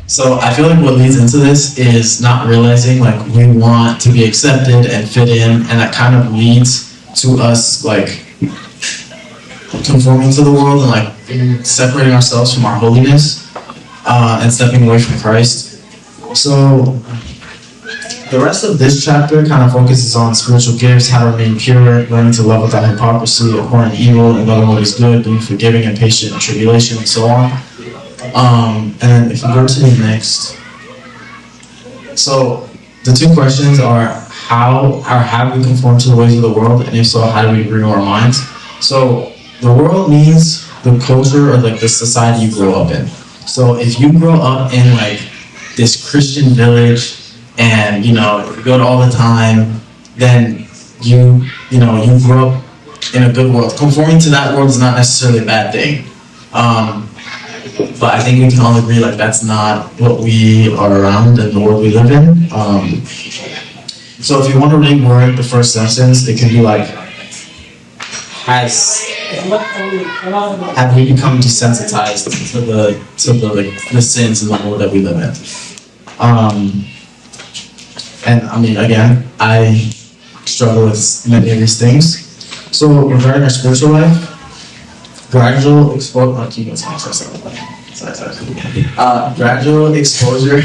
So I feel like what leads into this is not realizing like we want to be accepted and fit in, and that kind of leads to us like conforming to the world and like separating ourselves from our holiness and stepping away from Christ. So the rest of this chapter kind of focuses on spiritual gifts, how to remain pure, learning to love without hypocrisy, abhorring evil, and loving what is good, being forgiving and patient in tribulation, and so on. And if you go to the next, so the two questions are how have we conformed to the ways of the world, and if so, how do we renew our minds? So the world means the culture or like the society you grow up in. So if you grow up in like this Christian village and you go to all the time, then you grow up in a good world. Conforming to that world is not necessarily a bad thing. But I think we can all agree like that's not what we are around in the world we live in. So if you want to reword the first sentence, it can be like, have we become desensitized to the sins in the world that we live in? And I mean, again, I struggle with many of these things. So regarding our spiritual life, gradual exposure. Gradual exposure.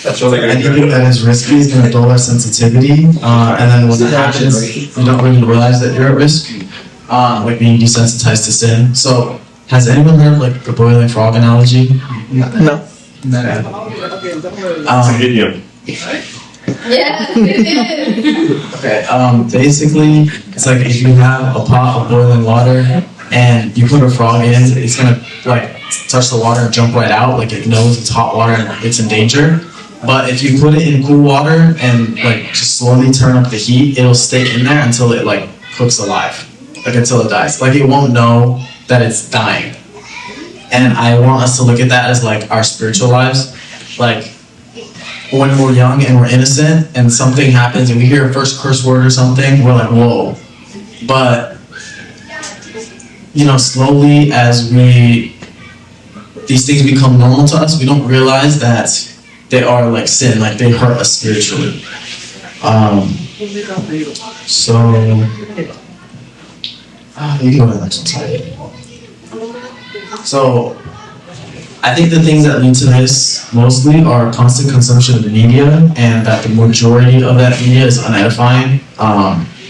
Anything that is risky is going to dull our sensitivity, and then when that happens, you don't really realize that you're at risk, like being desensitized to sin. So, has anyone heard like the boiling frog analogy? No. It's an idiom. Yeah, it is. Okay. Basically, it's like if you have a pot of boiling water and you put a frog in, it's gonna like touch the water and jump right out, like it knows it's hot water and it's in danger. But if you put it in cool water and like just slowly turn up the heat, it'll stay in there until it like cooks alive, like until it dies. Like it won't know that it's dying. And I want us to look at that as like our spiritual lives. Like when we're young and we're innocent and something happens and we hear a first curse word or something, we're like, whoa. But slowly as these things become normal to us, we don't realize that they are like sin, like they hurt us spiritually. You can go to the next one. So I think the things that lead to this mostly are constant consumption of the media, and that the majority of that media is unedifying.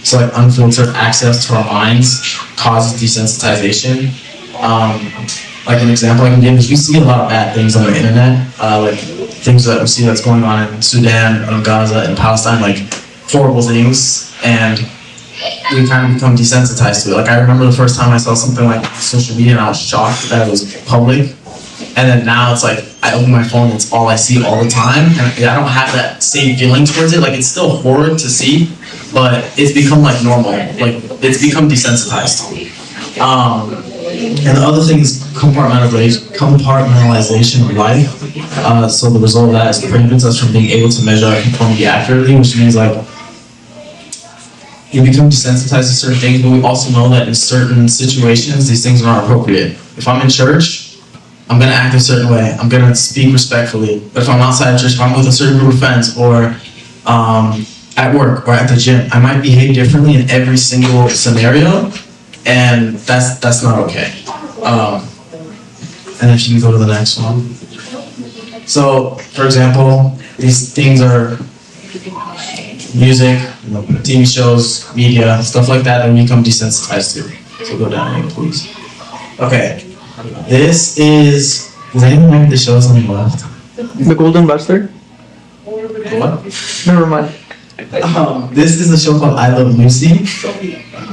So like unfiltered access to our minds causes desensitization. Like an example I can give is we see a lot of bad things on the internet, like things that we see that's going on in Sudan, in Gaza, and Palestine, like horrible things, and we kind of become desensitized to it. Like I remember the first time I saw something like social media and I was shocked that it was public, and then now it's like I open my phone and it's all I see all the time, and I don't have that same feeling towards it. Like it's still horrid to see, but it's become like normal. Like it's become desensitized. And the other thing is compartmentalization of life. So the result of that is it prohibits us from being able to measure our conformity accurately, which means like we become desensitized to certain things, but we also know that in certain situations these things are not appropriate. If I'm in church, I'm going to act a certain way. I'm going to speak respectfully. But if I'm outside of church, if I'm with a certain group of friends, or at work or at the gym, I might behave differently in every single scenario, and that's not okay. And if you can go to the next one. So, for example, these things are music, TV shows, media, stuff like that we become desensitized to. So go down here, please. Okay. This is... Does anyone know what the show is on the left? The Golden Bastard? What? Never mind. This is a show called I Love Lucy.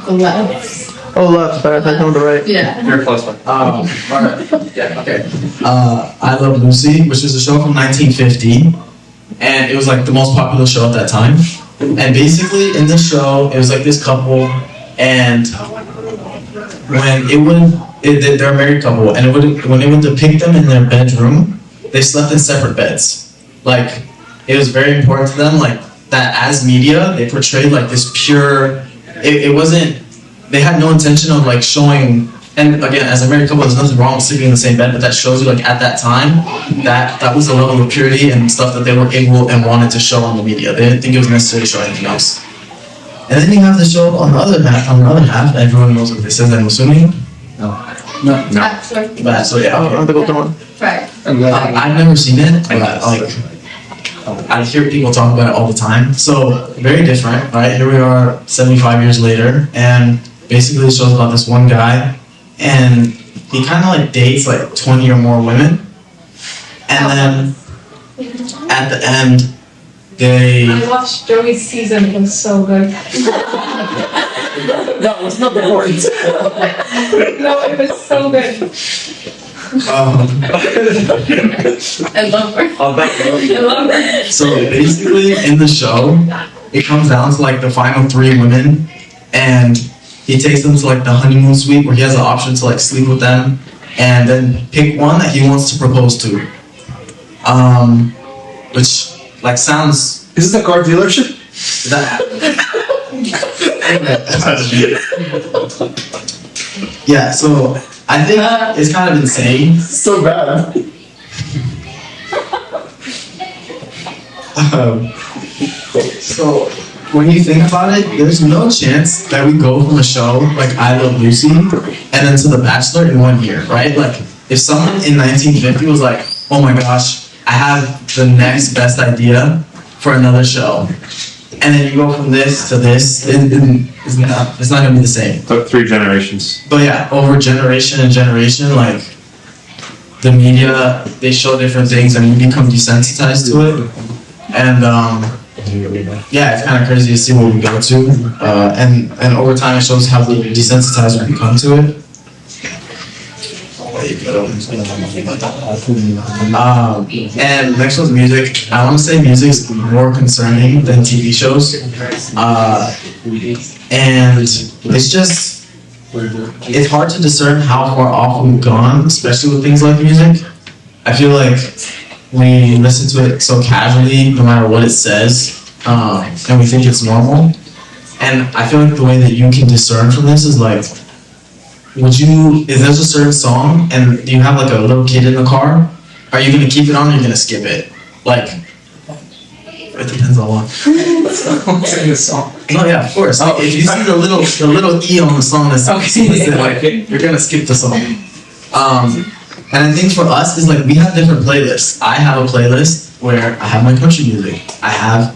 The left. Oh, left, but I thought on the right. Yeah. You're close one. Alright. Yeah, okay. I Love Lucy, which is a show from 1950, and it was like the most popular show at that time. And basically, in this show, it was like this couple, and when they're a married couple, and when it would depict them in their bedroom, they slept in separate beds. Like, it was very important to them, like, that as media, they portrayed like this pure, it wasn't they had no intention of like showing. And again, as a married couple, there's nothing wrong with sleeping in the same bed, but that shows you like at that time that was the level of purity and stuff that they were able and wanted to show on the media. They didn't think it was necessary to show anything else. And then you have the show on the other half, everyone knows what this is, I'm assuming. Bachelor. Bachelor, yeah. On the golden one. Right. I've never seen it, but like I hear people talk about it all the time. So very different, right? Here we are 75 years later, and basically it shows about this one guy, and he kind of like dates like 20 or more women, and then at the end they I watched Joey's season, it was so good. No, it's not the point. No, it was so good. I love her. I love her. So basically in the show it comes down to like the final 3 women, and he takes them to like the honeymoon suite where he has the option to like sleep with them and then pick one that he wants to propose to. Which like sounds. Is this a car dealership? Yeah, so I think it's kind of insane. So bad. So when you think about it, there's no chance that we go from a show like I Love Lucy and then to The Bachelor in 1 year, right? Like if someone in 1950 was like, oh my gosh, I have the next best idea for another show, and then you go from this to this, it's not gonna be the same. Took 3 generations. But yeah, over generation and generation, like the media, they show different things and we become desensitized to it. And yeah, it's kind of crazy to see where we go to. And over time, it shows how desensitized we become to it. And next one's music. I want to say music's more concerning than TV shows. And it's just, it's hard to discern how far off we've gone, especially with things like music. I feel like we listen to it so casually, no matter what it says, and we think it's normal. And I feel like the way that you can discern from this is like, if there's a certain song and you have like a little kid in the car, are you gonna keep it on or are you gonna skip it? Like, it depends on what. Sing the song. No, yeah, of course. Like, if you see the little E on the song that's explicit, like you're gonna skip the song. And I think for us is like we have different playlists. I have a playlist where I have my country music. I have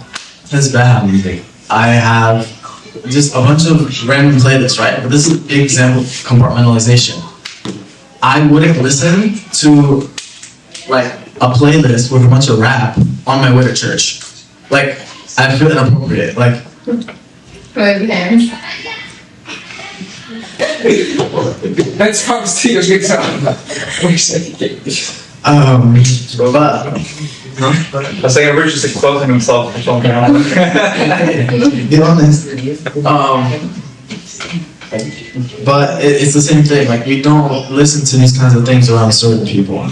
this bad music. I have just a bunch of random playlists, right? But this is a big example of compartmentalization. I wouldn't listen to like a playlist with a bunch of rap on my way to church. Like I feel inappropriate. Like Let's talk to your guitar. but I was like, Rich is exposing himself or something. be honest. But it's the same thing. Like we don't listen to these kinds of things around certain people,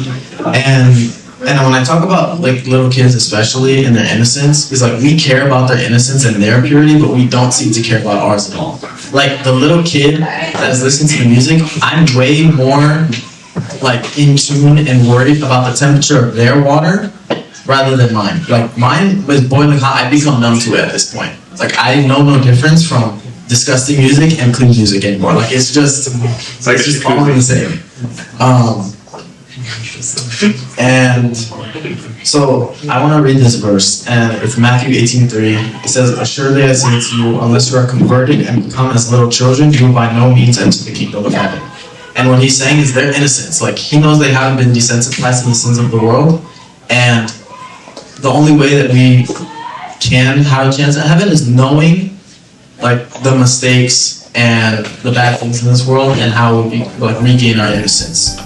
and when I talk about like little kids, especially and their innocence, is like we care about their innocence and their purity, but we don't seem to care about ours at all. Like the little kid that is listening to the music, I'm way more like in tune and worried about the temperature of their water rather than mine. Like mine was boiling hot. I become numb to it at this point. Like I know no difference from disgusting music and clean music anymore. Like it's just all the same. And so I want to read this verse, and it's Matthew 18:3. It says, "Assuredly I say to you, unless you are converted and become as little children, you will by no means enter the kingdom of heaven." And what he's saying is their innocence. Like he knows they haven't been desensitized to the sins of the world, and the only way that we can have a chance at heaven is knowing like the mistakes and the bad things in this world and how we like regain our innocence.